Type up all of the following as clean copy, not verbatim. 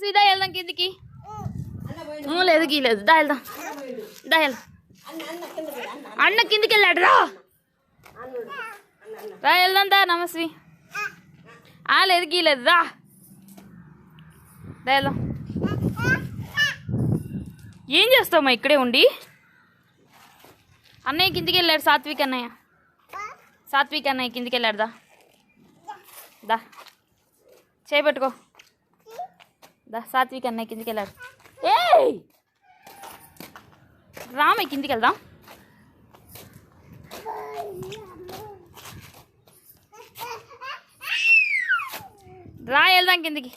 సీదా వెళ్దాం కిందికి లేదు గీలేదు దా వెళ్దాం దా వెళ్దాం అన్న కిందికి వెళ్ళాడు రా రా వెళ్దాం దా నమస్వి లేదు గీలేదు రా దా వెళ్దాం ఏం చేస్తావమ్మా ఇక్కడే ఉండి అన్నయ్య కిందికి వెళ్ళాడు సాత్విక్ అన్నయ్య కిందికి వెళ్ళాడు దా దా చేపెట్టుకో దా సాత్విక్ అన్నయ్య కిందికి వెళ్ళాడు ఏయ్ రామయ్య కిందికి వెళ్దాం రా వెళ్దాం కిందికి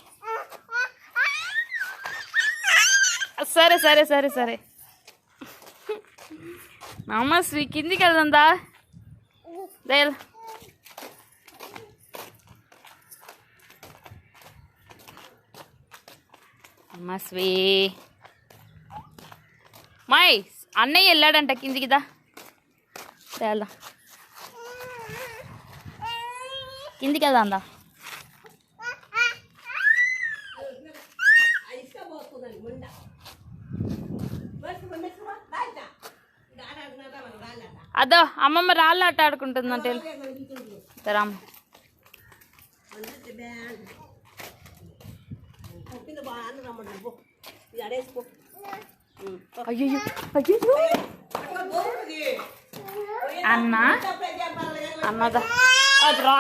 సరే సరే సరే సరే నమస్వి కిందికి వెళ్దాం దా నమస్వి మాయ్ అన్నయ్య వెళ్ళాడంట కిందికి దా వెళ్దాం కిందికి వెళ్దాం దా అదో అమ్మమ్మ రాళ్ళు ఆట ఆడుకుంటుందంటే రామ్మ అయ్యో అన్నా అన్నదా అది రా